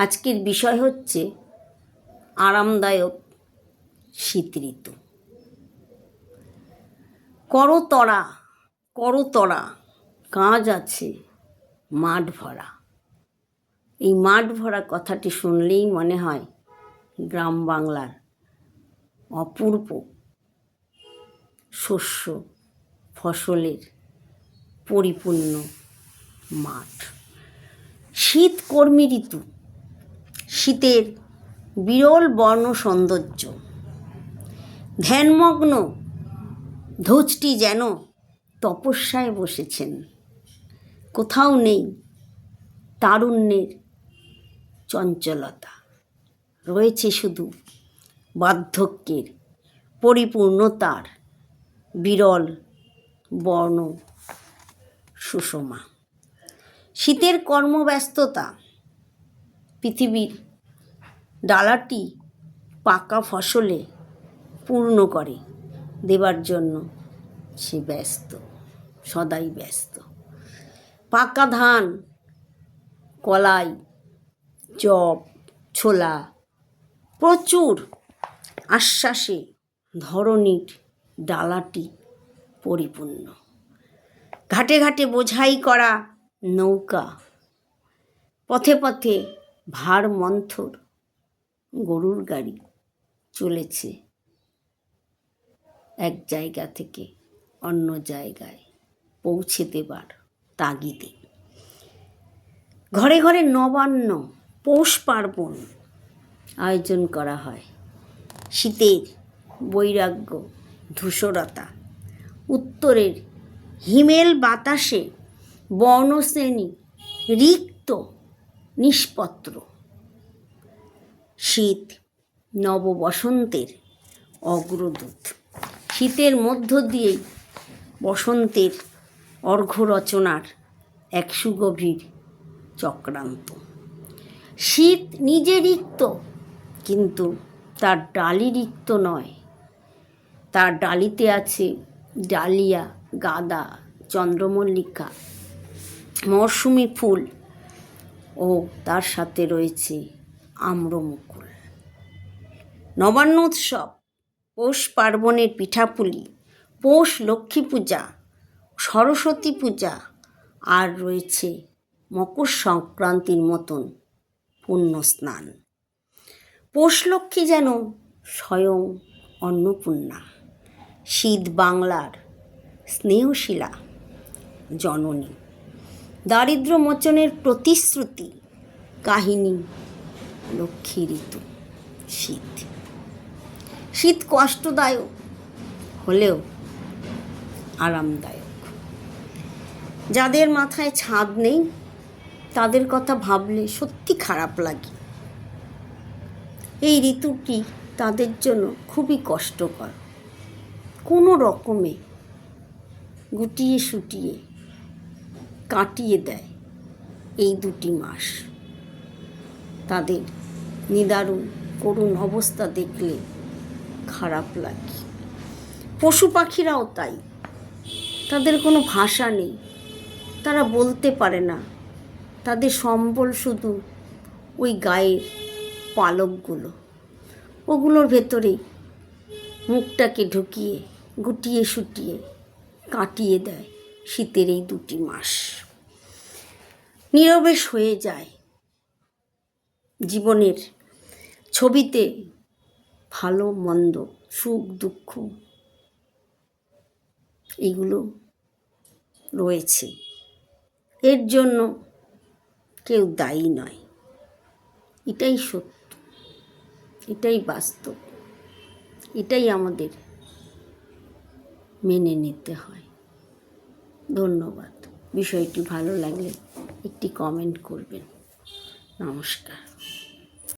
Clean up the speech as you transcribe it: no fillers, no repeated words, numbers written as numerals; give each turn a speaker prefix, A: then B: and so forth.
A: আজকের বিষয় হচ্ছে আরামদায়ক শীত ঋতু। করতরা কাজ আছে মাঠ ভরা। এই মাঠ ভরা কথাটি শুনলেই মনে হয় গ্রাম বাংলার অপূর্ব শস্য ফসলের পরিপূর্ণ মাঠ। শীত কর্মী ঋতু, শীতের বিরল বর্ণ সৌন্দর্য। ধ্যানমগ্ন ধ্বজটি যেন তপস্যায় বসেছেন। কোথাও নেই তারুণ্যের চঞ্চলতা, রয়েছে শুধু বার্ধক্যের পরিপূর্ণতার বিরল বর্ণ সুষমা। শীতের কর্মব্যস্ততা পৃথিবীর ডালাটি পাকা ফসলে পূর্ণ করে দেবার জন্য সে ব্যস্ত, সদাই ব্যস্ত। পাকা ধান, কলাই, জব, ছোলা প্রচুর আশ্বাসে ধরণীর ডালাটি পরিপূর্ণ। ঘাটে ঘাটে বোঝাই করা নৌকা, পথে পথে ভার মন্থর গরুর গাড়ি চলেছে এক জায়গা থেকে অন্য জায়গায় পৌঁছে দেবার তাগিদে। ঘরে ঘরে নবান্ন, পৌষ পার্বণ আয়োজন করা হয়। শীতের বৈরাগ্য ধূসরতা, উত্তরের হিমেল বাতাসে বর্ণশ্রেণী রিক্ত নিষ্পত্র। শীত নববসন্তের অগ্রদূত। শীতের মধ্য দিয়েই বসন্তের অর্ঘ্য রচনার এক সুগভীর চক্রান্ত। শীত নিজে রিক্ত, কিন্তু তার ডালি রিক্ত নয়। তার ডালিতে আছে ডালিয়া, গাঁদা, চন্দ্রমল্লিকা, মরশুমি ফুল ও তার সাথে রয়েছে আম্রমুকুল। নবান্ন উৎসব, পৌষ পার্বণের পিঠাপুলি, পৌষ লক্ষ্মী পূজা, সরস্বতী পূজা, আর রয়েছে মকর সংক্রান্তির মতন পুণ্যস্নান। পৌষ লক্ষ্মী যেন স্বয়ং অন্নপূর্ণা, শীত বাংলার স্নেহশীলা জননী। দারিদ্র্য মোচনের প্রতিশ্রুতি কাহিনী লক্ষ্মী ঋতু শীত। শীত কষ্টদায়ক হলেও আরামদায়ক। যাদের মাথায় ছাদ নেই তাদের কথা ভাবলে সত্যি খারাপ লাগে। এই ঋতুটি তাদের জন্য খুবই কষ্টকর। কোনো রকমে গুটিয়ে সুটিয়ে কাটিয়ে দেয় এই দুটি মাস। তাদের নিদারুণ করুণ অবস্থা দেখলে খারাপ লাগে। পশু পাখিরাও তাই। তাদের কোনো ভাষা নেই, তারা বলতে পারে না। তাদের সম্বল শুধু ওই গায়ের পালকগুলো। ওগুলোর ভেতরেই মুখটাকে ঢুকিয়ে গুটিয়ে সুটিয়ে কাটিয়ে দেয় শীতের এই দুটি মাস। নীরবেশ হয়ে যায় জীবনের ছবিতে। ভালো মন্দ, সুখ দুঃখ এগুলো রয়েছে। এর জন্য কেউ দায়ী নয়। এটাই সত্য, এটাই বাস্তব, এটাই আমাদের মেনে নিতে হয়। ধন্যবাদ। বিষয়টি ভালো লাগলে একটি কমেন্ট করবেন। নমস্কার।